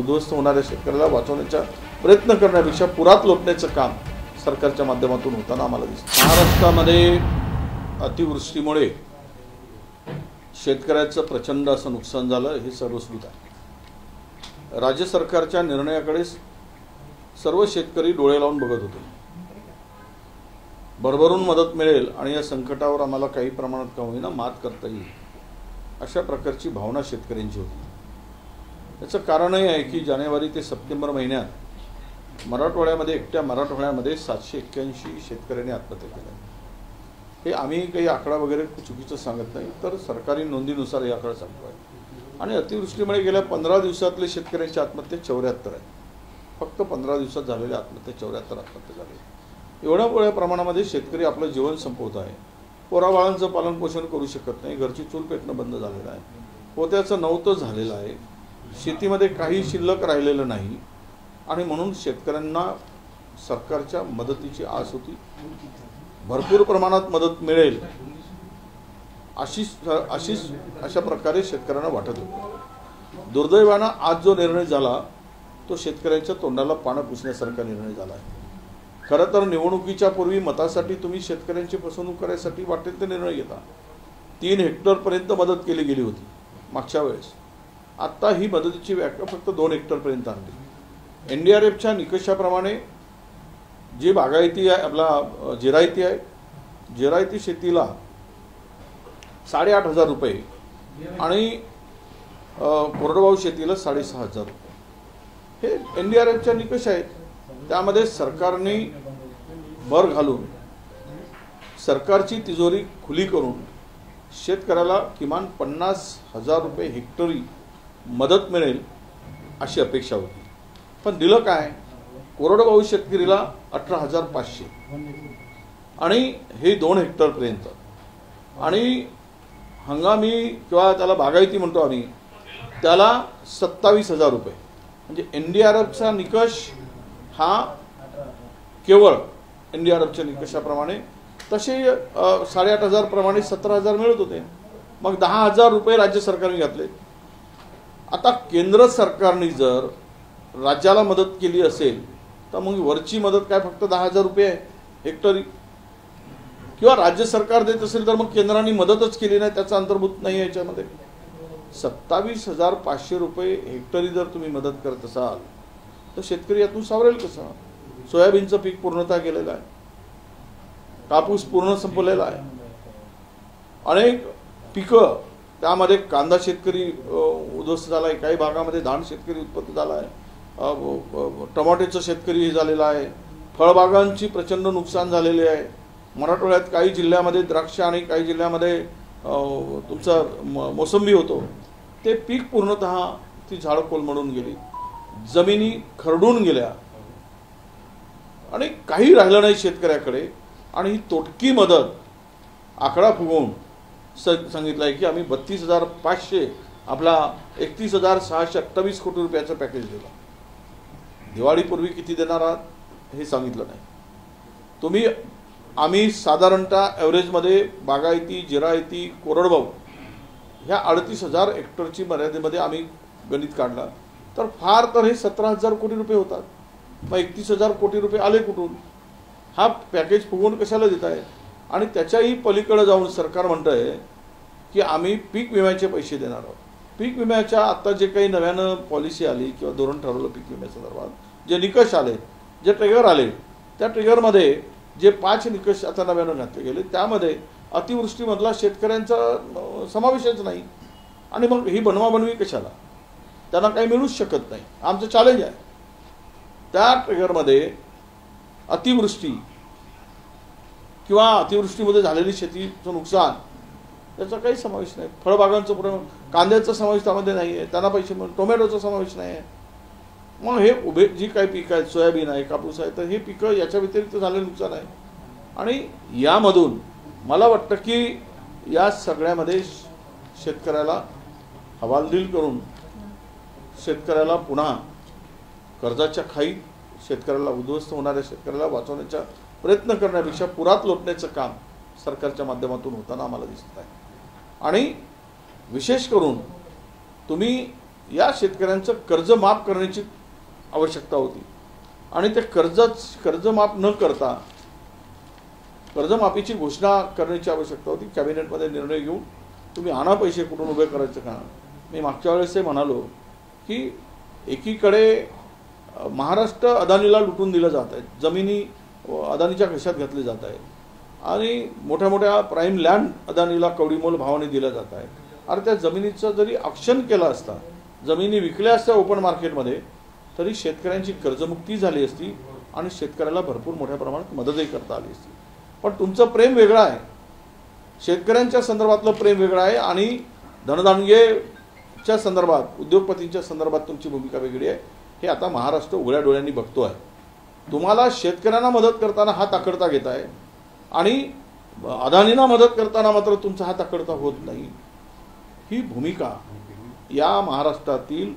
उद्ध्वस्त होणाऱ्या शेतकऱ्याला वाचवण्याचा प्रयत्न करण्यापेक्षा पुरात लोटण्याचं काम सरकारच्या माध्यमातून होताना आम्हाला दिसतं। महाराष्ट्रामध्ये अतिवृष्टीमुळे शेतकऱ्याचं प्रचंड असं नुकसान झालं हे सर्वश्रुत आहे। राज्य सरकारच्या निर्णयाकडे सर्व शेतकरी डोळे लावून बघत होते। भरभरून मदत मिळेल आणि या संकटावर आम्हाला काही प्रमाणात का होईना मात करता येईल अशा प्रकारची भावना शेतकऱ्यांची होती। याचं कारणही आहे की जानेवारी ते सप्टेंबर महिन्यात मराठवाड्यामध्ये एकट्या मराठवाड्यामध्ये 781 शेतकऱ्यांनी आत्महत्या केल्या। हे आम्ही काही आकडा वगैरे चुकीचं सांगत नाही, तर सरकारी नोंदीनुसार हे आकडा सांगतो आहे। आणि अतिवृष्टीमुळे गेल्या 15 दिवसातले शेतकऱ्यांची आत्महत्या 74 आहे। फक्त 15 दिवसात झालेल्या आत्महत्या 74 आत्महत्या झाल्या। एवढ्या मोठ्या प्रमाणामध्ये शेतकरी आपलं जीवन संपवत आहे। पोराबाळांचं पालनपोषण करू शकत नाही, घरची चूल पेटणं बंद झालेलं आहे, पोत्याचं नव्हतं झालेलं आहे, शेतीमध्ये काही शिल्लक राहिलेलं नाही आणि म्हणून शेतकऱ्यांना सरकारच्या मदतीची आस होती। भरपूर प्रमाणात मदत मिळेल अशा प्रकारे शेतकऱ्यांना वाटत होतं। दुर्दैवानं आज जो निर्णय झाला तो शेतकऱ्यांच्या तोंडाला पानं पुसण्यासारखा निर्णय झाला आहे। खरं तर निवडणुकीच्या पूर्वी मतासाठी तुम्ही शेतकऱ्यांची फसवणूक करायसाठी वाटेल ते निर्णय घेता। 3 हेक्टरपर्यंत मदत केली गेली होती मागच्या वेळेस। आता ही मदतीची व्याख्या फक्त 2 हेक्टरपर्यंत आणली। NDRFच्या निकषाप्रमाणे जी बागायती आहे, आपला जिरायती आहे, जिरायती शेतीला 8,500 रुपये आणि कोरडवाहू शेतीला 6,500 रुपये हे NDRFच्या निकष आहेत। त्यामध्ये सरकारने भर घालून सरकारची तिजोरी खुली करून शेतकऱ्याला किमान 50,000 रुपये हेक्टरी मदत मिळेल अशी अपेक्षा होती। पण दिलं काय? कोरडवाहू शेतकरीला 18,500 आणि हे 2 हेक्टरपर्यंत, आणि हंगामी किंवा त्याला बागायती म्हणतो आम्ही त्याला 27,000 रुपये। म्हणजे NDRFचा निकष हा केवळ NDRFच्या निकषाप्रमाणे तसे 8,500 प्रमाणे 17,000 मिळत होते। मग 10,000 रुपये राज्य सरकारने घातले। आता केंद्र सरकारने जर राज्याला मदत केली असेल तर मग वरची मदत काय फक्त 10,000 रुपये आहे हेक्टरी, किंवा राज्य सरकार देत असेल तर मग केंद्राने मदतच केली नाही, त्याचा अंतर्भूत नाही याच्यामध्ये। 27,500 रुपये हेक्टरी जर तुम्ही मदत करत असाल तर शेतकरी यातून सावरेल कसा? सोयाबीनचं पीक पूर्णतः गेलेलं आहे, कापूस पूर्ण संपलेला आहे, अनेक पिकं त्यामध्ये कांदा शेतकरी उद्ध्वस्त झाला आहे, काही भागामध्ये धान शेतकरी उत्पन्न झाला आहे, टमाट्याचं शेतकरी हे झालेला आहे, फळबागांची प्रचंड नुकसान झालेले आहे। मराठवाड्यात काही जिल्ह्यामध्ये द्राक्ष आणि काही जिल्ह्यामध्ये तुमचा मोसंबी होतो, ते पीक पूर्णतः ती झाडं कोलमडून गेली, जमिनी खरडून गेल्या आणि काही राहिलं नाही शेतकऱ्याकडे। आणि ही तोटकी मदत आकडा फुगवून सांगितलं आहे की आम्ही 32,500 आपला 31,628 कोटी रुपयाचं पॅकेज दिलं। दिवाळीपूर्वी किती देणार आहात हे सांगितलं नाही। आम्ही साधारणतः ॲव्हरेजमध्ये बागायती, जिरायती, कोरडवाहू ह्या 38,000 हेक्टरची मर्यादेमध्ये आम्ही गणित काढला तर फार तर हे 17,000 कोटी रुपये होतात। मग 31,000 कोटी रुपये आले कुठून? हा पॅकेज फुगवून कशाला देत आहे? आणि त्याच्याही पलीकडे जाऊन सरकार म्हणतंय की आम्ही पीक विम्याचे पैसे देणार आहोत। पीक विम्याच्या आता जे काही नव्यानं पॉलिसी आली किंवा धोरण ठरवलं पीक विम्याच्या संदर्भात जे निकष आले, जे ट्रिगर आले, त्या ट्रिगरमध्ये जे 5 निकष आता नव्यानं घातले गेले त्यामध्ये अतिवृष्टीमधला शेतकऱ्यांचा समावेशच नाही। आणि मग ही बनवाबनवी कशाला? त्यांना काही मिळूच शकत नाही। आमचं चॅलेंज आहे त्या ट्रिगरमध्ये अतिवृष्टी किंवा अतिवृष्टीमध्ये झालेली शेतीचं नुकसान याचा काही समावेश नाही। फळबागांचं पूर्ण, कांद्याचा समावेश त्यामध्ये नाही आहे, त्यांना पैसे मिळून, टोमॅटोचा समावेश नाही आहे। मग हे उभे जी काही पिकं आहेत, सोयाबीन आहे, कापूस आहे, तर हे पिकं याच्या व्यतिरिक्त झालेलं नुकसान आहे। आणि यामधून मला वाटतं की या सगळ्यामध्ये शेतकऱ्याला हवालदिल करून शेतकऱ्याला पुन्हा कर्जाच्या खाईत शेतकऱ्याला उद्ध्वस्त होणाऱ्या शेतकऱ्याला वाचवण्याचा प्रयत्न करण्यापेक्षा पुरात लोटण्याचं काम सरकारच्या माध्यमातून होताना आम्हाला दिसत आहे। आणि विशेष करून तुम्ही या शेतकऱ्यांचं कर्ज माफ करण्याची आवश्यकता होती आणि ते कर्ज माफ न करता कर्जमाफीची घोषणा करण्याची आवश्यकता होती। कॅबिनेटमध्ये निर्णय घेऊन तुम्ही आणा पैसे कुठून उभे करायचं का। मी मागच्या वेळेस हे म्हणालो की एकीकडे महाराष्ट्र अदानीला लुटून दिलं जात आहे, जमिनी अदानीच्या खिशात घातली जात आहेत आणि मोठ्या मोठ्या प्राईम लँड अदानीला कवडीमोल भावाने दिल्या जात आहे। अरे त्या जमिनीचं जरी ऑक्शन केलं असता, जमिनी विकल्या असत्या ओपन मार्केटमध्ये, तरी शेतकऱ्यांची कर्जमुक्ती झाली असती आणि शेतकऱ्याला भरपूर मोठ्या प्रमाणात मदतही करता आली असती। पण तुमचं प्रेम वेगळं आहे, शेतकऱ्यांच्या संदर्भातलं प्रेम वेगळं आहे आणि धनदानगेच्या संदर्भात, उद्योगपतींच्या संदर्भात तुमची भूमिका वेगळी आहे। हे आता महाराष्ट्र उघड्या डोळ्यांनी बघतो आहे। तुम्हाला शेतकऱ्यांना मदत करताना हात आखडता घेत आहे आणि अदानींना मदत करताना मात्र तुमचा हात आखडता होत नाही। ही भूमिका या महाराष्ट्रातील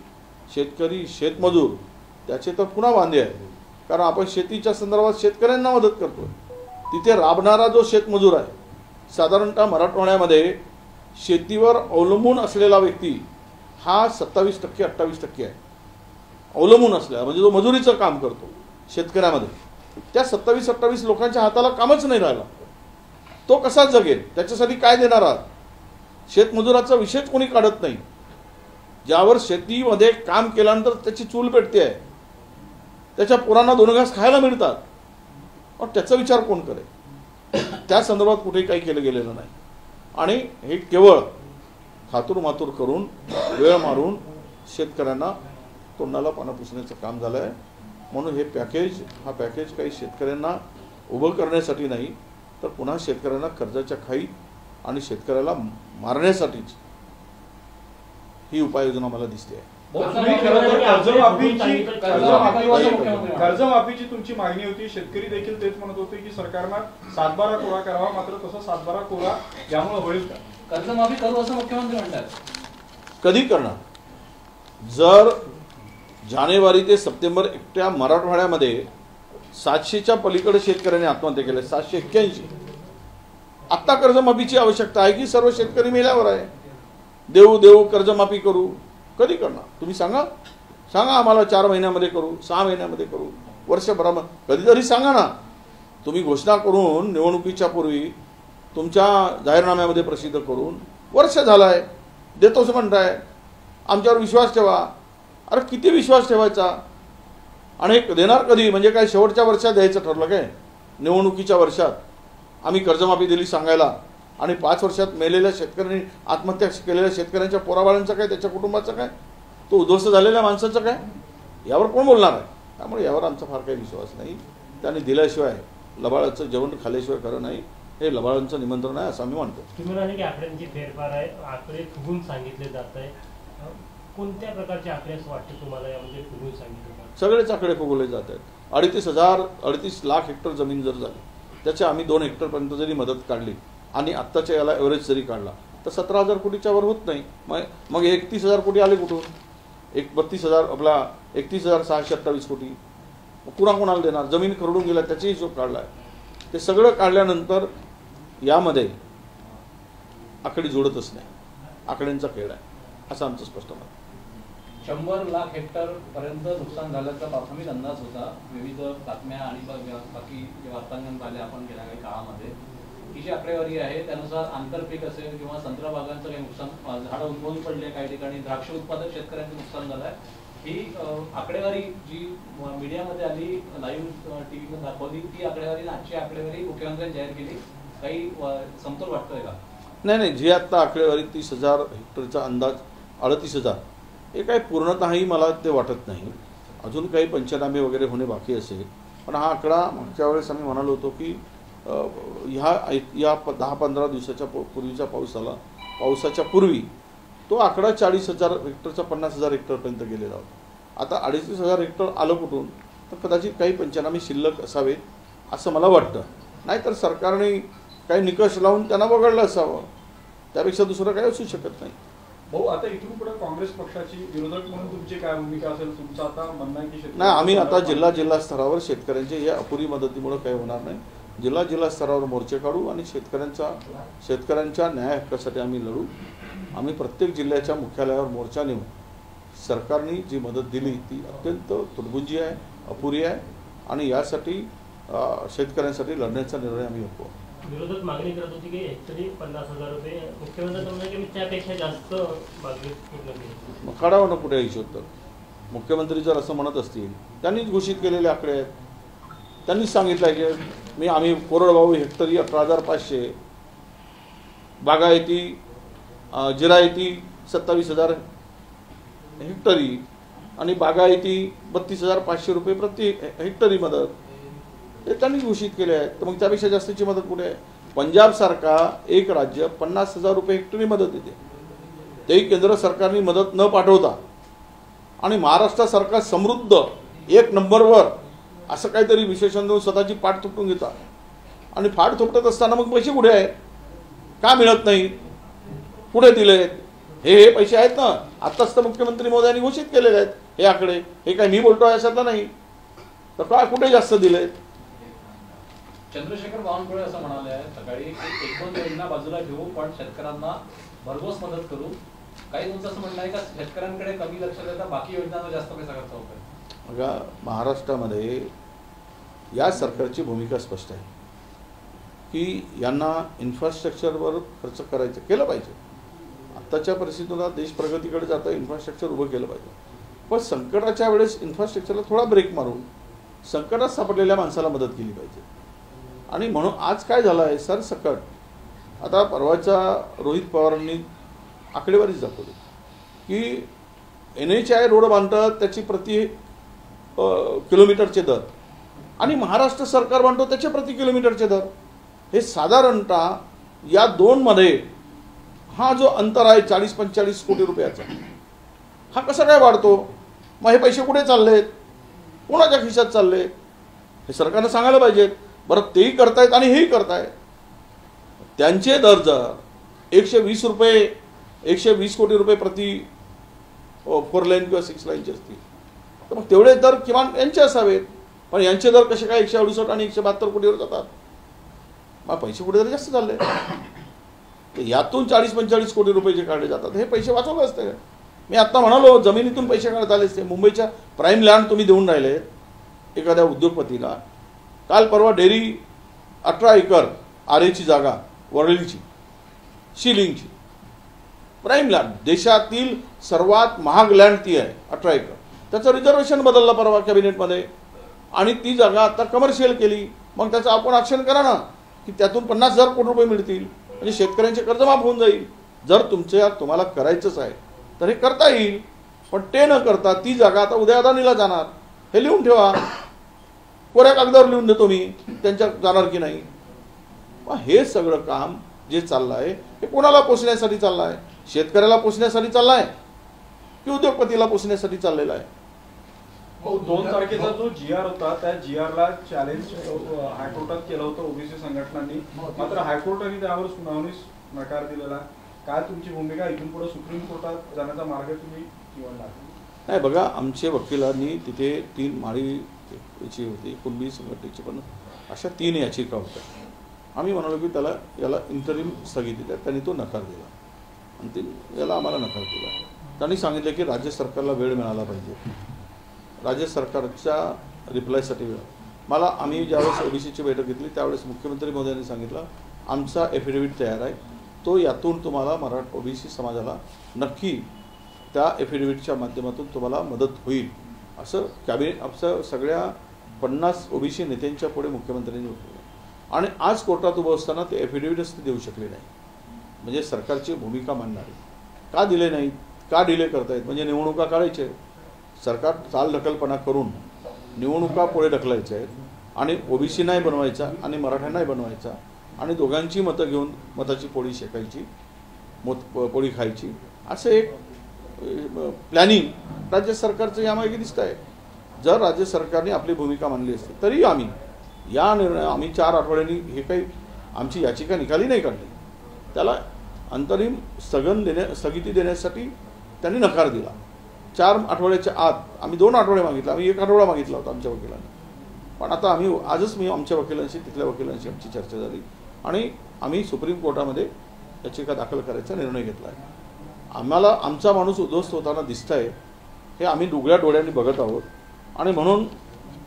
शेतकरी, शेतमजूर त्याचे तर पुन्हा वांदे आहे, कारण आपण शेतीच्या संदर्भात शेतकऱ्यांना मदत करतो। तिथे राबणारा जो शेतमजूर आहे, साधारणतः मराठवाड्यामध्ये शेतीवर अवलंबून असलेला व्यक्ती हा 27% 28% आहे। अवलंबून असलेला म्हणजे जो मजुरीचं काम करतो शेतकऱ्यामध्ये, त्या 27-28 लोकांच्या हाताला कामच नाही राहिला, तो कसा जगेल? त्याच्यासाठी काय देणार आहात? शेतमजुराचा विषयच कोणी काढत नाही। ज्यावर शेतीमध्ये काम केल्यानंतर त्याची चूल पेटते आहे, त्याच्या पोरांना 2 घास खायला मिळतात, पण त्याचा विचार कोण करेल? त्या संदर्भात कुठेही काही केलं गेलेलं नाही आणि हे केवळ खातूर मातूर करून, वेळ मारून शेतकऱ्यांना तोंडाला पानं पुसण्याचं काम झालं आहे। म्हणून हा पॅकेज काही शेतकऱ्यांना उभं करण्यासाठी नाही, तर पुन्हा शेतकऱ्यांना कर्जाच्या खाईत आणि शेतकऱ्याला मारण्यासाठीच ही उपाययोजना मला दिसते आहे। कर्जमाफीची तुमची मागणी होती, शेतकरी देखील तेच म्हणत होते की सरकारनं 7/12 कोरा करावा, मात्र तसं 7/12 कोरा यामुळे होईल का? कर्जमाफी करू असं मुख्यमंत्री म्हणतात। कधी करणार? जर जानेवारी ते सप्टेंबर एकट्या मराठवाड्यामध्ये 700च्या पलीकडे शेतकऱ्यांनी आत्महत्या केल्या, 781। आत्ता कर्जमाफीची आवश्यकता आहे की सर्व शेतकरी मेल्यावर आहे? देऊ कर्जमाफी करू, कधी करणार तुम्ही सांगा आम्हाला? 4 महिन्यामध्ये करू, 6 महिन्यामध्ये करू, वर्षभरामध्ये कधीतरी सांगा ना। तुम्ही घोषणा करून निवडणुकीच्या पूर्वी तुमच्या जाहीरनाम्यामध्ये प्रसिद्ध करून वर्ष झालंय, देतोच म्हणताय, आमच्यावर विश्वास ठेवा। अरे किती विश्वास ठेवायचा आणि देणार कधी? म्हणजे काय शेवटच्या वर्षात द्यायचं ठरलं काय? निवडणुकीच्या वर्षात आम्ही कर्जमाफी दिली सांगायला आणि 5 वर्षात मेलेल्या शेतकऱ्यांनी, आत्महत्या केलेल्या शेतकऱ्यांच्या पोराबाळांचं काय, त्याच्या कुटुंबाचं काय, तो उद्ध्वस्त झालेल्या माणसाचं काय, यावर कोण बोलणार आहे? त्यामुळे यावर आमचा फार काही विश्वास नाही। त्यांनी दिल्याशिवाय, लबाळाचं जेवण खाल्ल्याशिवाय खरं नाही, हे लबाळांचं निमंत्रण आहे असं आम्ही मानतो। तुम्ही म्हणाले की आकड्यांची फेरफार आहे, आकडे फुगून सांगितले जात आहे, कोणत्या प्रकारचे आकडे असं वाटते तुम्हाला यामध्ये फुगून सांगितले? सगळेच आकडे फुगवले जात आहेत। 38 लाख हेक्टर जमीन जर झाली, त्याच्या आम्ही 2 हेक्टरपर्यंत जरी मदत काढली आणि आत्ताच्या याला एव्हरेज जरी काढला तर 17,000 कोटीच्या वर होत नाही। मग 31,000 कोटी आले कुठून? 31,628 कोटी पुन्हा कोणाला देणार? जमीन खरडून गेला त्याचा हिशोब काढलाय। ते सगळं काढल्यानंतर यामध्ये आकडे जोडतच नाही, आकड्यांचा खेळ आहे असं आमचं स्पष्ट मत। 100 लाख हेक्टर पर्यंत नुकसान झाल्याचा प्राथमिक अंदाज होता। विविध बातम्या आणि बाकी वार्तांकन आले आपण गेल्या काही काळामध्ये, ही जी आकडेवारी आहे त्यानुसार आंतरपीक असेल किंवा संत्रा बागांचं काही नुकसान, झाडं उन्मळून पडले, काही ठिकाणी द्राक्ष उत्पादक शेतकऱ्यांचं नुकसान झालं आहे, ही आकडेवारी जी मीडियामध्ये आली, लाईव्ह टीव्हीमध्ये दाखवली, ती आकडेवारी आजची आकडेवारी मुख्यमंत्र्यांनी जाहीर केली, काही समतोल वाटतोय का? नाही, जी आता आकडेवारी 30,000 हेक्टरचा अंदाज 38,000, हे काही पूर्णतःही मला ते वाटत नाही। अजून काही पंचनामे वगैरे होणे बाकी असेल, पण हा आकडा मागच्या वेळेस आम्ही म्हणालो होतो की या 10-15 दिवसाच्या पूर्वीचा पाऊस आला, पावसाच्या पूर्वी तो आकडा 40,000 हेक्टरचा 50,000 हेक्टरपर्यंत गेलेला होता। आता 38,000 हेक्टर आलं कुठून? तर कदाचित काही पंचनामे शिल्लक असावेत असं मला वाटतं, नाहीतर सरकारने काही निकष लावून त्यांना वगळलं असावं, त्यापेक्षा दुसरं काही असू शकत नाही। भाऊ, आता इथून पुढे काँग्रेस पक्षाची विरोधक म्हणून तुमची काय भूमिका असेल? तुमचं आता म्हणणं आहे की नाही, आम्ही आता जिल्हा स्तरावर शेतकऱ्यांचे या अपुरी मदतीमुळे काही होणार नाही। जिल्हा स्तरावर मोर्चे काढू आणि शेतकऱ्यांच्या न्याय हक्कासाठी आम्ही लढू। आम्ही प्रत्येक जिल्ह्याच्या मुख्यालयावर मोर्चा नेऊ, सरकारने जी मदत दिली ती अत्यंत तुटपुंजी आहे, अपुरी आहे आणि यासाठी शेतकऱ्यांसाठी लढण्याचा निर्णय आम्ही घेतो. विरोधक मागणी करत होती की हेक्टरी 50,000 रुपये. मुख्यमंत्री म्हणले की मी त्यापेक्षा जास्त मागणी पूर्ण केली. मग काढावं ना कुठे हिशोब. तर मुख्यमंत्री जर असं म्हणत असतील, त्यांनीच घोषित केलेले आकडे आहेत, त्यांनीच सांगितलं आहे की आम्ही कोरडवाहू हेक्टरी 18,500, बागायती जिरायती 27,000 हेक्टरी आणि बागायती 32,500 रुपये प्रति हेक्टरी मदत हे त्यांनी घोषित केले आहेत. तर मग त्यापेक्षा जास्तीची मदत कुठे आहे? पंजाब सारखा एक राज्य 50,000 रुपये हेक्टरी मदत देते, तेही केंद्र सरकारने मदत न पाठवता, आणि महाराष्ट्रासारखा समृद्ध एक नंबरवर असं काहीतरी विशेषण देऊन स्वतःची पाठ थोपटून घेतात. आणि पाठ थोपटत असताना मग पैसे कुठे आहेत? का मिळत नाही? कुठे दिलेत? हे पैसे आहेत ना, आत्ताच तर मुख्यमंत्री महोदयांनी घोषित केलेले आहेत हे आकडे. हे काय मी बोलतो याच्यातलं नाही. तर काय कुठे जास्त दिलेत? चंद्रशेखर बावनकुळे असं म्हणाले आहे सकाळी की एकूण योजना बाजूला घेऊ पण शेतकऱ्यांना भरघोस मदत करू. काही तुमचं असं म्हणणं आहे का शेतकऱ्यांकडे कमी लक्ष देता बाकी योजनांना जास्त पैसा खर्च होतोय? बघा, महाराष्ट्रामध्ये या सरकारची भूमिका स्पष्ट आहे की यांना इन्फ्रास्ट्रक्चरवर खर्च करायचं केलं पाहिजे. आत्ताच्या परिस्थितीला देश प्रगतीकडे जाता इन्फ्रास्ट्रक्चर उभं केलं पाहिजे, पण संकटाच्या वेळेस इन्फ्रास्ट्रक्चरला थोडा ब्रेक मारून संकटात सापडलेल्या माणसाला मदत केली पाहिजे. आणि म्हणून आज काय झालं आहे सरसकट, आता परवाच्या रोहित पवारांनी आकडेवारीच दाखवली की NHI रोड बांधतात त्याची प्रति किलोमीटरचे दर आणि महाराष्ट्र सरकार बांधतो त्याचे प्रति किलोमीटरचे दर. हे साधारणतः या दोनमध्ये हा जो अंतर आहे 40-45 कोटी रुपयाचा, हा कसा काय वाढतो? मग हे पैसे कुठे चाललेत? कोणाच्या खिशात चालले? हे सरकारनं सांगायला पाहिजेत. बरं, तेही करतायत आणि हेही करतायत. त्यांचे दर जर 120 रुपये 120 कोटी रुपये प्रति 4 लाईन किंवा 6 लाईनचे असतील तर मग तेवढे दर किमान यांचे असावेत. पण यांचे दर कसे काय 168 आणि 172 कोटीवर जातात? मग पैसे कुठेतरी जास्त चालले. यातून 40-45 कोटी रुपये जे काढले जातात हे पैसे वाचवले असते. मी आत्ता म्हणालो जमिनीतून पैसे काढत आले असते. मुंबईच्या प्राईम लँड तुम्ही देऊन राहिले एखाद्या उद्योगपतीला. काल परवा डेअरी 18 एकर आरेची जागा वरळीची शिलिंगची प्राईम लँड, देशातील सर्वात महाग लँड ती आहे 18 एकर. त्याचं रिझर्वेशन बदललं परवा कॅबिनेटमध्ये आणि ती जागा आता कमर्शियल केली. मग त्याचं आपण ॲक्शन करा ना की त्यातून 50,000 कोटी रुपये मिळतील, म्हणजे शेतकऱ्यांचे कर्ज माफ होऊन जाईल. जर तुम्हाला करायचंच आहे तर हे करता येईल, पण ते न करता ती जागा आता उद्या अदानीला जाणार हे लिहून ठेवा. कोऱ्या कागदावर लिहून देतो मी त्यांच्या जाणार की नाही. मग हे सगळं काम जे चाललं आहे हे कोणाला पोचण्यासाठी चाललं आहे? शेतकऱ्याला पोचण्यासाठी चाललं आहे की उद्योगपतीला पोचण्यासाठी चाललेला आहे? 2 तारखेचा जो GR होता त्या GRला चॅलेंज हायकोर्टात केलं होतं ओबीसी संघटनांनी, मात्र हायकोर्टाने त्यावर सुनावणीस नकार दिलेला. काय तुमची भूमिका? इथून पुढे सुप्रीम कोर्टात जाण्याचा मार्ग तुम्ही निवडला? नाही, बघा, आमच्या वकिलांनी तिथे 3 माळी याची होती कुणबी संघटनेची, पण अशा 3 याचिका होत्या. आम्ही म्हणालो की याला इंटरिम स्थगिती द्या. त्यांनी तो नकार दिला. अंतिम याला आम्हाला नकार दिला. त्यांनी सांगितलं की राज्य सरकारला वेळ मिळाला पाहिजे. राज्य सरकारच्या रिप्लायसाठी वेळ आम्ही ज्यावेळेस ओबीसीची बैठक घेतली त्यावेळेस मुख्यमंत्री महोदयांनी सांगितलं आमचा एफिडेव्हिट तयार आहे, तो यातून तुम्हाला ओबीसी समाजाला नक्की त्या एफिडेव्हिटच्या माध्यमातून तुम्हाला मदत होईल असं असं सगळ्या 50 ओबीसी नेत्यांच्या पुढे मुख्यमंत्र्यांनी म्हटलं. आणि आज कोर्टात उभं असताना ते एफिडेव्हिटच ते देऊ शकले नाही. म्हणजे सरकारची भूमिका मांडणारी का दिले नाहीत? का डिले करतायत? म्हणजे निवडणुका काढायचे, सरकार चालढकलपणा करून निवडणुका पुढे ढकलायच्या आहेत आणि ओबीसी नाही बनवायचा आणि मराठ्यांनाही बनवायचा आणि दोघांची मतं घेऊन मताची पोळी शेकायची, पोळी खायची, असं एक प्लॅनिंग राज्य सरकारचं यामागे दिसत आहे. जर राज्य सरकारने आपली भूमिका मांडली असती तरी आम्ही 4 आठवड्यांनी हे काही आमची याचिका निकाली नाही काढली. त्याला अंतरिम स्थगिती देण्यासाठी त्यांनी नकार दिला. 4 आठवड्याच्या आत आम्ही 2 आठवडे मागितले. आम्ही 1 आठवडा मागितला होता आमच्या वकिलांनी. पण आता आजच मी आमच्या वकिलांशी तिथल्या वकिलांशी आमची चर्चा झाली आणि आम्ही सुप्रीम कोर्टामध्ये याचिका दाखल करायचा निर्णय घेतला आहे. आम्हाला आमचा माणूस उद्ध्वस्त होताना दिसत आहे हे आम्ही उघड्या डोळ्यांनी बघत आहोत. आणि म्हणून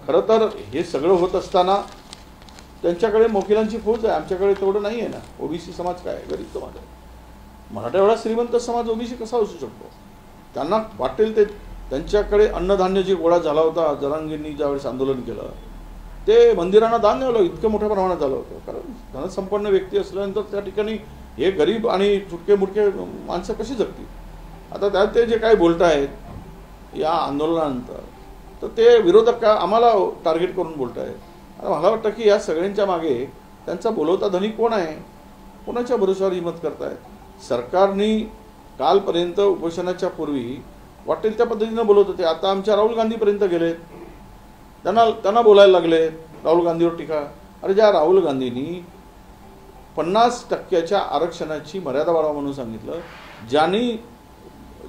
खरं तर हे सगळं होत असताना त्यांच्याकडे वकिलांची फौज आहे, आमच्याकडे तेवढं नाही आहे ना. ओबीसी समाज काय आहे? गरीब समाज आहे. मराठा एवढा श्रीमंत समाज ओबीसी कसा असू शकतो? त्यांना वाटेल ते, त्यांच्याकडे अन्नधान्य जे गोळा झाला होता जरांगेंनी ज्यावेळेस आंदोलन केलं, ते मंदिरांना दान द्यावं इतकं मोठ्या प्रमाणात झालं होतं. कारण धनसंपन्न व्यक्ती असल्यानंतर त्या ठिकाणी हे गरीब आणि चुटके मुटके माणसं कशी जगतील? आता त्यात ते जे काही बोलत आहेत या आंदोलनानंतर, तर ते विरोधक का आम्हाला टार्गेट करून बोलत आहेत. आता मला वाटतं की या सगळ्यांच्या मागे त्यांचा बोलवता धनी कोण आहे? कोणाच्या भरोशावर हिंमत करतायत? सरकारने कालपर्यंत उपोषणाच्या पूर्वी वाटेल त्या पद्धतीनं बोलत होते. आता आमच्या राहुल गांधीपर्यंत गेलेत, त्यांना बोलायला लागले राहुल गांधीवर टीका. अरे ज्या राहुल गांधींनी 50% आरक्षणाची मर्यादा वाढवा म्हणून सांगितलं, ज्यांनी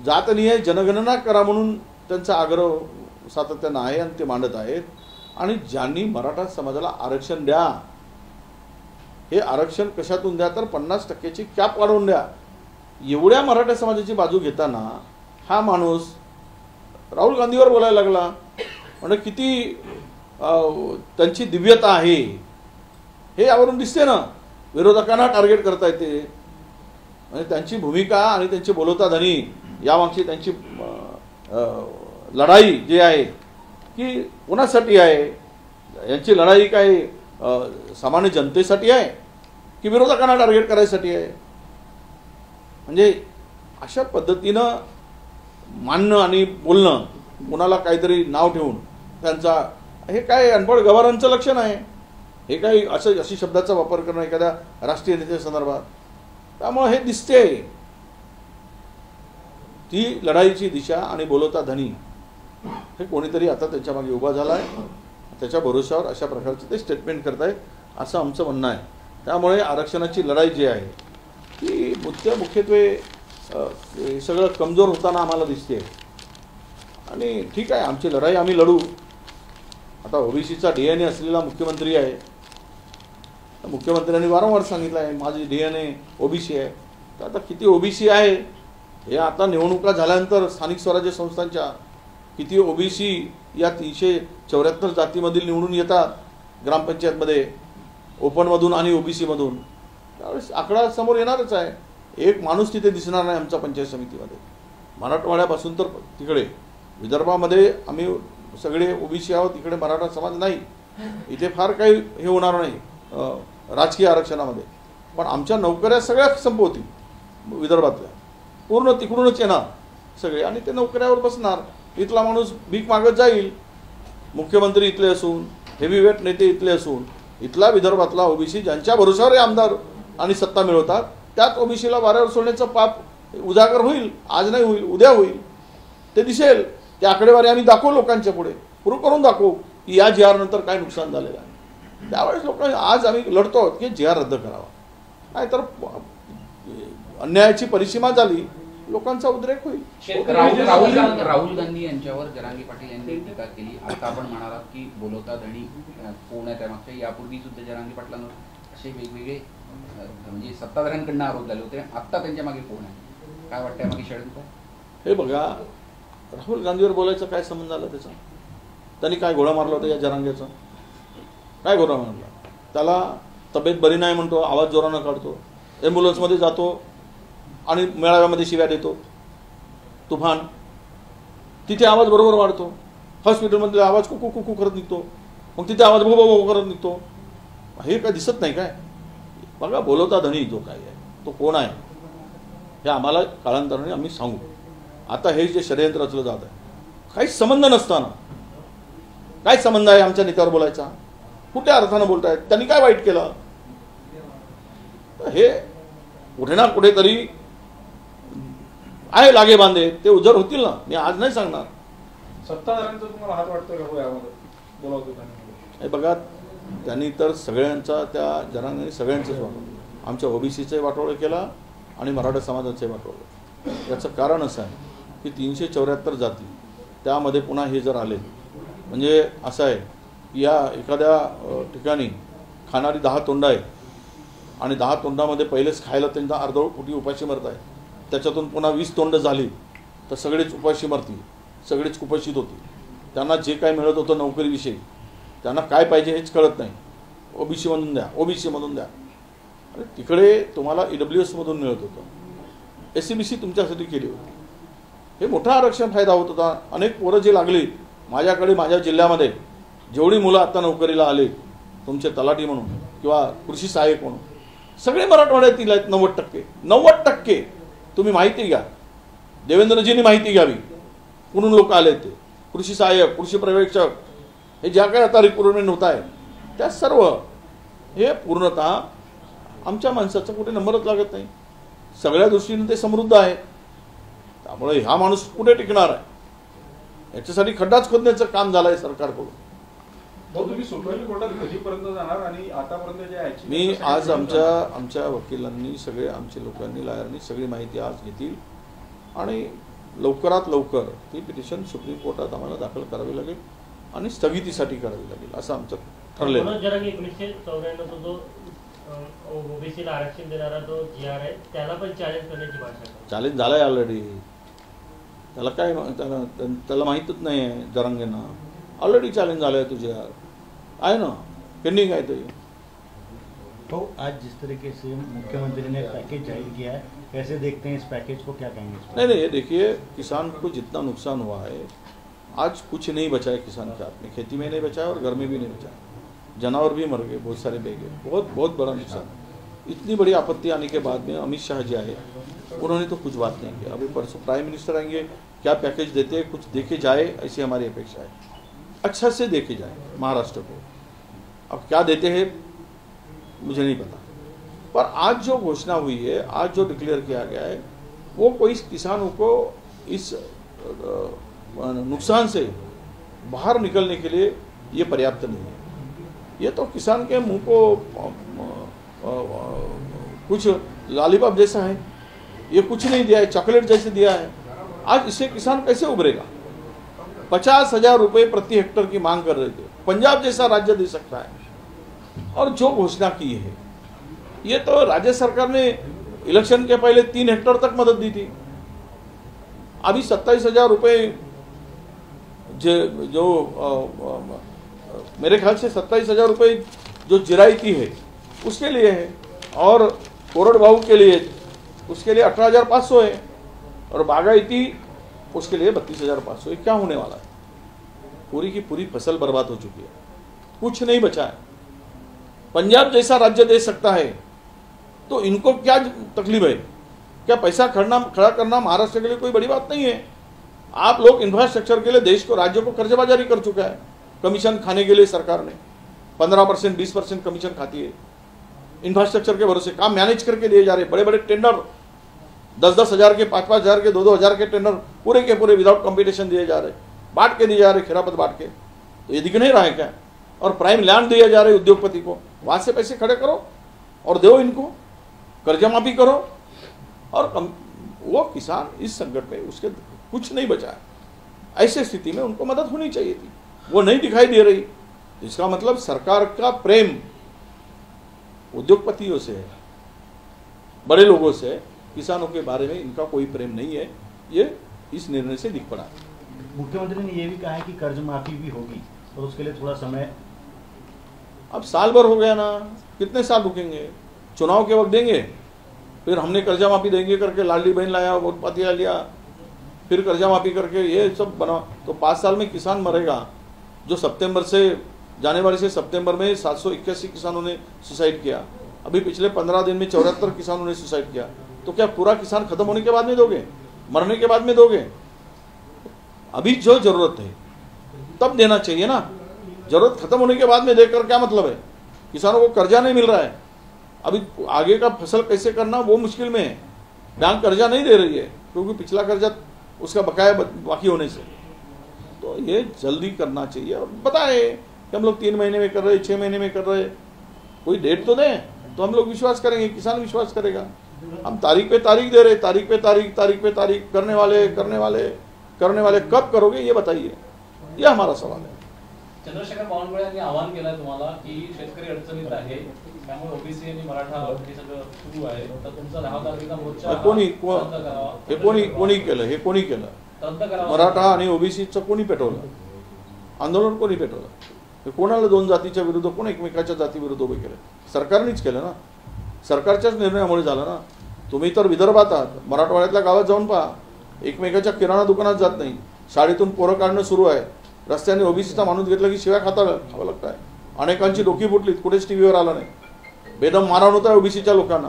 जातनिहाय जनगणना करा म्हणून त्यांचा आग्रह सातत्यानं आहे आणि ते मांडत आहेत, आणि ज्यांनी मराठा समाजाला आरक्षण द्या, हे आरक्षण कशातून द्या तर 50%ची कॅप वाढवून द्या, एवढ्या मराठा समाजाची बाजू घेताना हा माणूस राहुल गांधीवर बोलायला लागला. म्हणजे किती त्यांची दिव्यता आहे हे यावरून दिसते ना. विरोधकांना टार्गेट करता येते. म्हणजे त्यांची भूमिका आणि त्यांची बोलवता धनी यामागची त्यांची लढाई जी आहे की कोणासाठी आहे? यांची लढाई काय सामान्य जनतेसाठी आहे की विरोधकांना टार्गेट करायसाठी आहे? म्हणजे अशा पद्धतीनं मानणं आणि बोलणं, कोणाला काहीतरी नाव ठेवून त्यांचा, हे काय अनपढ गवारांचं लक्षण आहे? हे काही अशी शब्दाचा वापर करणं एखाद्या राष्ट्रीय नेत्या संदर्भात. त्यामुळे हे दिसते ती लढाईची दिशा आणि बोलवता धनी हे कोणीतरी आता त्यांच्या मागे उभा झाला आहे. त्याच्या भरोशावर अशा प्रकारचे ते स्टेटमेंट करतायत असं आमचं म्हणणं आहे. त्यामुळे आरक्षणाची लढाई जी आहे ती मुख्यत्वे सगळं कमजोर होताना आम्हाला दिसते. आणि ठीक आहे, आमची लढाई आम्ही लढू. आता ओबीसीचा DNA असलेला मुख्यमंत्री आहे. मुख्यमंत्र्यांनी वारंवार सांगितलं आहे माझी DNA ओबीसी आहे. तर आता किती ओबीसी आहे हे आता निवडणुका झाल्यानंतर स्थानिक स्वराज्य संस्थांच्या किती ओबीसी या 374 जातीमधील निवडून येतात ग्रामपंचायतमध्ये, ओपनमधून आणि ओबीसीमधून, त्यावेळेस आकडा समोर येणारच आहे. एक माणूस तिथे दिसणार नाही आमच्या पंचायत समितीमध्ये. मराठवाड्यापासून तर तिकडे विदर्भामध्ये आम्ही सगळे ओबीसी आहोत, इकडे मराठा समाज नाही. इथे फार काही हे होणार नाही राजकीय आरक्षणामध्ये. पण आमच्या नोकऱ्या सगळ्या संपवतील विदर्भातल्या, पूर्ण तिकडूनच येणार सगळे आणि ते नोकऱ्यावर बसणार. इथला माणूस भीक मागत जाईल. मुख्यमंत्री इथले असून, हेवीवेट नेते इथले असून, इथला विदर्भातला ओबीसी ज्यांच्या भरोशावर आमदार आणि सत्ता मिळवतात, त्यात ओबीसीला वाऱ्यावर सोडण्याचं पाप उजागर होईल. आज नाही होईल, उद्या होईल. ते दिसेल. त्या आकडेवारी आम्ही दाखवू लोकांच्या पुढे, प्रूव्ह करून दाखवू की या GR नंतर काय नुकसान झालेलं आहे. त्यावेळेस लोक आज आम्ही लढतो आहोत की GR रद्द करावा. नाहीतर अन्यायाची परिसीमा झाली, लोकांचा उद्रेक होईल. राहुल गांधी यांच्यावर जरांगे पाटील यांनी टीका केली. आता आपण म्हणालात की बोलवता धनी कोण आहे त्यामागच्या, यापूर्वी सुद्धा जरांगे पाटलांवर असे वेगवेगळे म्हणजे सत्ताधाऱ्यांकडून आरोप झाले होते. आत्ता त्यांच्या मागे कोण आहे? काय वाटतं मागे षडयंत्र? हे बघा, राहुल गांधीवर बोलायचा काय संबंध आला त्याचा? त्यांनी काय घोडा मारला होता या जरांगेचा? काय घोडा मारला? त्याला तब्येत बरी नाही म्हणतो, आवाज जोरानं काढतो, ॲम्ब्युलन्समध्ये जातो आणि मेळाव्यामध्ये शिव्या देतो, तुफान. तिथे आवाज बरोबर वाढतो, हॉस्पिटलमध्ये आवाज कुकू कुकू करत निघतो, मग तिथे आवाज भो भो करत निघतो. हे काय दिसत नाही काय? बघा, बोलवता धनी जो काय आहे तो कोण आहे हे आम्हाला कालांतराने आम्ही सांगू. आता हे जे षडयंत्र रचलं जात आहे, काही संबंध नसताना काय संबंध आहे आमच्या नेत्यावर बोलायचा? कुठल्या अर्थानं बोलतायत? त्यांनी काय वाईट केलं? हे कुठे ना कुठेतरी आहे लागे बांधे, ते उजर होतील ना. मी आज नाही सांगणार. सत्ताधाऱ्यांचा तुम्हाला हात वाटतोय का हो यामध्ये बोलावतो? हे बघा, त्यांनी तर सगळ्यांचा, त्या जनांनी सगळ्यांचंच वाटवलं. आमच्या ओबीसीचंही वाटोळं केला आणि मराठा समाजाचंही वाटोळं. याचं कारण असं आहे की 374 जाती, त्यामध्ये पुन्हा हे जर आले म्हणजे असं आहे की या एखाद्या ठिकाणी खाणारी 10 तोंडं आहे आणि 10 तोंडामध्ये पहिलेच खायला त्यांचा अर्धवट पोटी उपाशी मरत आहे. त्याच्यातून पुन्हा 20 तोंड झाली तर सगळेच उपाशी मरतील. सगळेच कुपोषित होते. त्यांना जे काय मिळत होतं नोकरीविषयी, त्यांना काय पाहिजे हेच कळत नाही. ओबीसी मधून द्या, ओबीसी मधून द्या. आणि तिकडे तुम्हाला EWS मधून मिळत होतं. SCBC तुमच्यासाठी केली होती. हे मोठा आरक्षण फायदा होत होता. अनेक पोरं जे लागली माझ्याकडे, माझ्या जिल्ह्यामध्ये जेवढी मुलं आता नोकरीला आले तुमचे तलाठी म्हणून किंवा कृषी सहाय्यक म्हणून, सगळे मराठवाड्यातील आहेत. 90% तुम्ही माहिती घ्या, देवेंद्रजींनी माहिती घ्यावी कुठून लोक आले ते. कृषी सहाय्यक, कृषी पर्यवेक्षक, हे ज्या काही आता रिक्रुटमेंट होत आहे त्या सर्व हे पूर्णतः आमच्या माणसाचा कुठे नंबरच लागत नाही. सगळ्या दृष्टीने ते समृद्ध आहे. त्यामुळे हा माणूस कुठे टिकणार आहे, याच्यासाठी खड्डाच खोदण्याचं काम झालं आहे सरकारकडून. तुम्ही सुप्रीम कोर्टात कधीपर्यंत जाणार आणि आतापर्यंत जे आहे मी आज आमच्या वकिलांनी, सगळे आमचे लोकांनी, लायरनी सगळी माहिती आज घेतील आणि लवकरात लवकर ती पिटिशन सुप्रीम कोर्टात आम्हाला दाखल करावी लागेल आणि स्थगितीसाठी करावी लागेल असं आमचं ठरलेलं आहे. 1994 जो ओबीसीला आरक्षण देणारा जो GR आहे त्याला पण चॅलेंज करण्याची भाषा. चॅलेंज झालाय ऑलरेडी. त्याला काय, त्याला माहीतच नाही आहे जरांगेंना. ऑलरेडी चॅलेंज झालं आहे तुझे आहे ना, पेंडिंग आहे ते. तो आज जिस तरीके से मुख्यमंत्री ने पैकेज जारी किया है, कैसे देखते हैं इस पैकेज को, क्या कहेंगे? नहीं, ये देखिए किसान को जितना नुकसान हुआ है, आज कुछ नहीं बचा है किसान के हाथ में. खेती में नहीं बचा है और घर में भी नहीं बचा है. जानवर भी मर गए, बहुत सारे बह गए. बहुत बड़ा नुकसान. इतनी बड़ी आपत्ति आने के बाद में अमित शाह जी आए, उन्होंने तो कुछ बात नहीं किया. अभी परसों प्राइम मिनिस्टर आएंगे, क्या पैकेज देते हैं, कुछ देखे जाए ऐसी हमारी अपेक्षा है. अच्छा से देखे जाए महाराष्ट्र को. अब क्या देते हैं मुझे नहीं पता, पर आज जो घोषणा हुई है, आज जो डिक्लेयर किया गया है, वो कोई किसानों को इस नुकसान से बाहर निकलने के लिए ये पर्याप्त नहीं है. ये तो किसान के मुंह को कुछ लॉलीपॉप जैसा है, ये कुछ नहीं दिया है, चॉकलेट जैसे दिया है. आज इससे किसान कैसे उभरेगा? 50,000 रुपये प्रति हेक्टर की मांग कर रहे थे. पंजाब जैसा राज्य दे सकता है. और जो घोषणा की है, ये तो राज्य सरकार ने इलेक्शन के पहले 3 हेक्टर तक मदद दी थी. अभी 27,000 रुपये जो मेरे ख्याल से 27,000 रुपये जो जिरायती है उसके लिए है, और कोरडवाहू के लिए उसके लिए 18,500 है, और बागायती उसके लिए 32,500. क्या होने वाला है? पूरी की पूरी फसल बर्बाद हो चुकी है, कुछ नहीं बचा है. पंजाब जैसा राज्य दे सकता है तो इनको क्या तकलीफ है? क्या पैसा खड़ा करना महाराष्ट्र के लिए कोई बड़ी बात नहीं है. आप लोग इंफ्रास्ट्रक्चर के लिए देश को, राज्य को कर्जबाजारी कर चुका है. कमीशन खाने के लिए सरकार ने 15%, 20% कमीशन खाती है. इंफ्रास्ट्रक्चर के भरोसे काम मैनेज करके दिए जा रहे. बड़े बड़े टेंडर 10-10 हज़ार के, 5-5 हज़ार के, 2-2 हज़ार के टेंडर पूरे के पूरे विदाउट कंपटीशन दिए जा रहे, बांट के दिए जा रहे, खिरापत बांट के. तो ये दिख नहीं रहा है क्या? और प्राइम लैंड दिए जा रहे उद्योगपति को, वहां से पैसे खड़े करो और दो इनको, कर्जा माफी करो. और वो किसान इस संकट में उसके कुछ नहीं बचा है. ऐसे स्थिति में उनको मदद होनी चाहिए थी, वो नहीं दिखाई दे रही. इसका मतलब सरकार का प्रेम उद्योगपतियों से है, बड़े लोगों से. किसानों के बारे में इनका कोई प्रेम नहीं है. ये इस निर्णय से दिख पड़ा. मुख्यमंत्री ने यह भी कहा है कि कर्ज माफी भी होगी और उसके लिए थोड़ा समय. अब साल भर हो गया ना, कितने साल रुकेंगे? चुनाव के वक्त देंगे, फिर हमने कर्जा माफी देंगे करके लाडली बहन लाया, वोट पातिया लिया, फिर कर्जा माफी करके ये सब बना. तो 5 साल में किसान मरेगा. जो जनवरी से सितंबर में 781 किसानों ने सुसाइड किया. अभी पिछले 15 दिन में 74 किसानों ने सुसाइड किया. तो क्या पूरा किसान खत्म होने के बाद में दोगे? मरने के बाद में दोगे? अभी जो जरूरत है तब देना चाहिए ना. जरूरत खत्म होने के बाद में देकर क्या मतलब है? किसानों को कर्जा नहीं मिल रहा है, अभी आगे का फसल कैसे करना वो मुश्किल में है. बैंक कर्जा नहीं दे रही है क्योंकि पिछला कर्जा उसका बकाया बाकी होने से. तो ये जल्दी करना चाहिए. और बताए कि हम लोग 3 महीने में कर रहे, 6 महीने में कर रहे. कोई डेट तो दें तो हम लोग विश्वास करेंगे, किसान विश्वास करेगा. हम तारीख पे तारीख दे रहे, तारीख पे तारीख करने वाले कब करोगे ये बताइए. यह हमारा सवाल है. चंद्रशेखर बावनकुळे यांनी आवाहन केलंय तुम्हाला की शेतकरी अडचणीत आहे, त्यामुळे ओबीसी आणि मराठा हे सगळं सुरू आहे, तर तुमचा 10 तारखेचा मोर्चा हे कोणी केलं? तर रद्द करावा. मराठा आणि ओबीसीचं कोणी पेटवलं? आंदोलन कोणी पेटवलं? कोणाला दोन जातीच्या विरुद्ध, कोण एकमेकाच्या जाती विरुद्ध उभे केले? सरकारनेच केलं ना, सरकारच्याच निर्णयामुळे झालं ना. तुम्ही तर विदर्भात आहात, मराठवाड्यातल्या गावात जाऊन पहा, एकमेकाच्या किराणा दुकानात जात नाही, शाळेतून पोरं काढणं सुरू आहे, रस्त्याने ओबीसीचा माणूस घेतला की शिव्या खावं लागतं आहे. अनेकांची डोकी फुटलीत, कुठेच टीव्हीवर आला नाही. बेदम मारहाण होत आहे ओबीसीच्या लोकांना.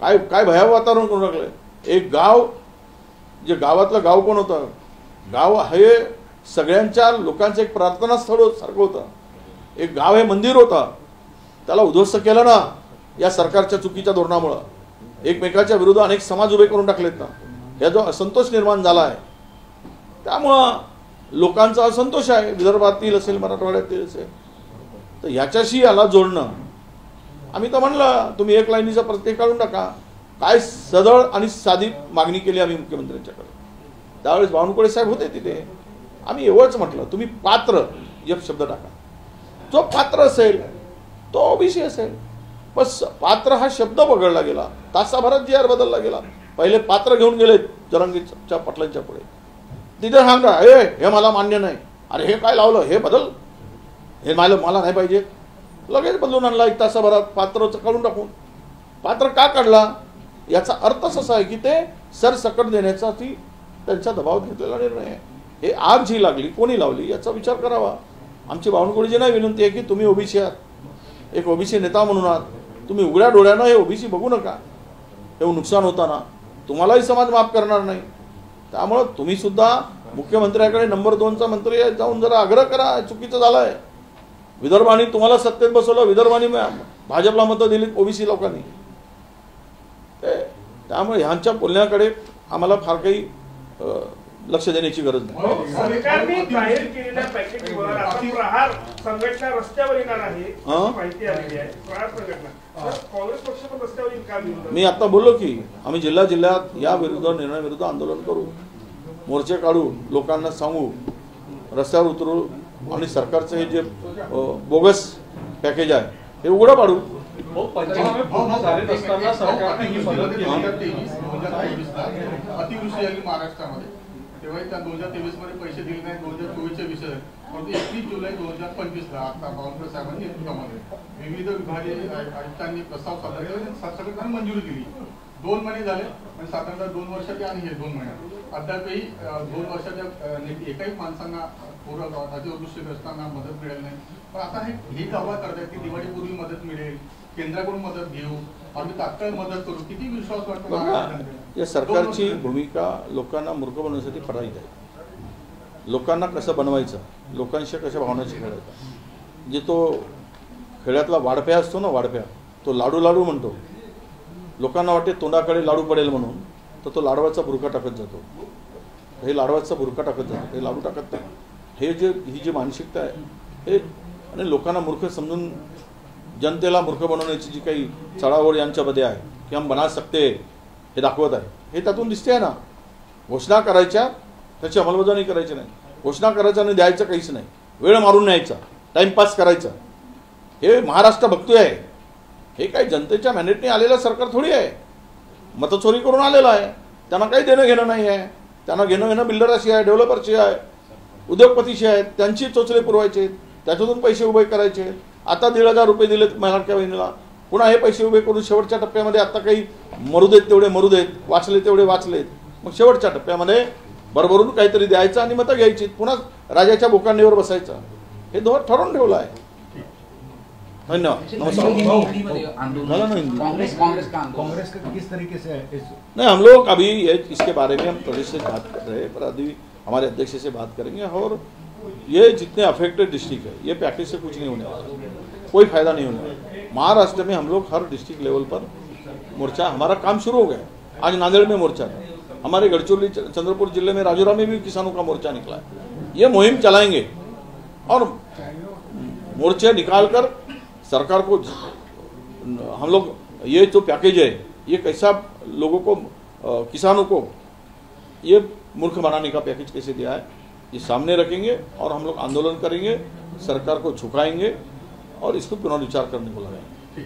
काय काय भयावह वातावरण करून टाकलंय. एक गाव, जे गावातलं गाव कोण होतं? गाव हे सगळ्यांच्या लोकांचं एक प्रार्थनास्थळ सारखं होतं. एक गाव हे मंदिर होतं, त्याला उद्ध्वस्त केलं ना या सरकारच्या चुकीच्या धोरणामुळं. एकमेकाच्या विरुद्ध अनेक समाज उभे करून टाकलेत ना. या जो असंतोष निर्माण झाला आहे, त्यामुळं लोकांचा असंतोष आहे, विदर्भातील असेल, मराठवाड्यातील असेल. तर ह्याच्याशी याला जोडणं, आम्ही तर म्हणलं तुम्ही एक लाईनीचा प्रत्यय काढून टाका. काय सदळ आणि साधी मागणी केली आम्ही मुख्यमंत्र्यांच्याकडे. त्यावेळेस बावनकुळे साहेब होते तिथे. आम्ही एवढंच म्हटलं, तुम्ही पात्र एक शब्द टाका. जो पात्र असेल तो ओबीसी असेल. बस पात्र हा शब्द वगळला गेला, तासाभरात GR बदलला गेला. पहिले पात्र घेऊन गेले जरांगीच्या पाटलांच्या पुढे, तिथे सांगा हे मला मान्य नाही, अरे हे काय लावलं, हे बदल, हे मला नाही पाहिजे. लगेच बदलून आणला एक तासाभरात पात्रचं काढून टाकून. पात्र का काढला याचा अर्थच असा आहे की ते सरसकट देण्यासाठी त्यांच्या दबावात घेतलेला निर्णय आहे. हे आग जी लागली कोणी लावली याचा विचार करावा. आमची बावनकुळेची नाही विनंती आहे की तुम्ही ओबीसी आहात, एक ओबीसी नेता म्हणून आहात, तुम्ही उघड्या डोळ्यानं हे ओबीसी बघू नका. हे नुकसान होताना तुम्हालाही समाज माफ करणार नाही. त्यामुळं तुम्ही सुद्धा मुख्यमंत्र्याकडे नंबर 2चा मंत्री जाऊन जरा आग्रह करा, चुकीचं झालंय. विदर्भाने तुम्हाला सत्तेत बसवलं, विदर्भाने भाजपला मतं दिली ओबीसी लोकांनी. त्यामुळे ह्यांच्या बोलण्याकडे आम्हाला फार काही लक्ष देण्याची गरज नाही. सरकारने जाहीर केलेल्या पॅकेजवर आता प्रहार संघटना रस्त्यावर येणार आहे माहिती आलेली आहे. प्रहार संघटना, काँग्रेस पक्ष पण रस्त्यावर येईल का? मी आता बोललो की आम्ही जिल्ह्यात या विरुद्ध निर्णयाविरुद्ध आंदोलन करू, मोर्चे काढू, लोकांना सांगू, रस्त्यावर उतरू आणि सरकारचं हे जे बोगस पॅकेज आहे हे उघडं पाडू. पंचनामे झाले असताना सरकारने ही मदत केली. अतिवृष्टी झाली महाराष्ट्रामध्ये, तेव्हा त्या 2023 मध्ये पैसे दिले नाही. 2024चे विषय, परंतु 31 जुलै 2025ला आता बावनकुळे साहेबांनी नेतृत्वामध्ये विविध विभागीय आयुक्तांनी प्रस्ताव सादर केला, सरकारने मंजुरी दिली. 2 महिने झाले, म्हणजे साधारणतः 2 वर्षाचे आणि हे 2 महिने अद्यापही 2 वर्षाच्या एकाही माणसांना अतिवृष्टीग्रस्तांना मदत मिळेल नाही. पण आता हे दावा करतात की दिवाळीपूर्वी मदत मिळेल, केंद्राकडून मदत घेऊ, आम्ही तात्काळ मदत करू. किती विश्वास वाटतो? या सरकारची भूमिका लोकांना मूर्ख बनवण्यासाठी पडायची आहे. लोकांना कसं बनवायचं, लोकांशी कशा भावनाशी खेळायचं. जे तो खेड्यातला वाढप्या असतो ना, वाढप्या, तो लाडू लाडू म्हणतो. लोकांना वाटते तोंडाकडे लाडू पडेल म्हणून, तर तो लाडवाचा बुरका टाकत जातो. हे लाडवाचा बुरका टाकत जातो, हे लाडू टाकत नाही. ही जी मानसिकता आहे हे, आणि लोकांना मूर्ख समजून जनतेला मूर्ख बनवण्याची जी काही चढाओढ यांच्यामध्ये आहे की हम बना सकते हे दाखवत आहे, हे त्यातून दिसते आहे ना. घोषणा करायच्या, त्याची अंमलबजावणी करायची नाही. घोषणा करायचं आणि द्यायचं काहीच नाही, वेळ मारून न्यायचा, टाइमपास करायचा. हे महाराष्ट्र बघतोय आहे. हे काही जनतेच्या मॅन्डेटने आलेलं सरकार थोडी आहे, मतचोरी करून आलेलं आहे. त्यांना काही देणं घेणं नाही आहे. त्यांना घेणं बिल्डराशी आहे, डेव्हलपरशी आहे, उद्योगपतीशी आहेत. त्यांची चोचले पुरवायचे, त्याच्यातून पैसे उभे करायचे. आता 1,500 रुपये दिलेत लाडक्या बहिणीला, पुन्हा हे पैसे उभे करून शेवटच्या टप्प्यामध्ये आता काही मरू देत तेवढे मरू देत, वाचले तेवढे वाचलेत, मग शेवटच्या टप्प्यामध्ये भरभरून काहीतरी द्यायचं आणि मतं घ्यायची, पुन्हा राजाच्या बोकांडीवर बसायचं. हे धोरण ठरवून ठेवलं आहे. धन्यवाद. कांग्रेस का किस तरीके से नहीं, हम लोग अभी इसके बारे में हम प्रदेश से बात कर रहे हैं, पर अभी हमारे अध्यक्ष से बात करेंगे. और ये जितने अफेक्टेड डिस्ट्रिक्ट है, ये पैकेज से कुछ नहीं होने वाला, कोई फायदा नहीं होने वाला. महाराष्ट्र में हम लोग हर डिस्ट्रिक्ट लेवल पर मोर्चा, हमारा काम शुरू हो गया. आज नांदेड़ में मोर्चा है, हमारे गढ़चिरौली चंद्रपुर जिले में राजौरा में भी किसानों का मोर्चा निकला है. ये मुहिम चलाएंगे और मोर्चे निकालकर सरकार को हम लोग, ये जो पैकेज है ये कैसा लोगों को, किसानों को ये मूर्ख बनाने का पैकेज कैसे दिया है, ये सामने रखेंगे और हम लोग आंदोलन करेंगे, सरकार को झुकाएंगे और इसको पुनर्विचार करने को लगाएंगे.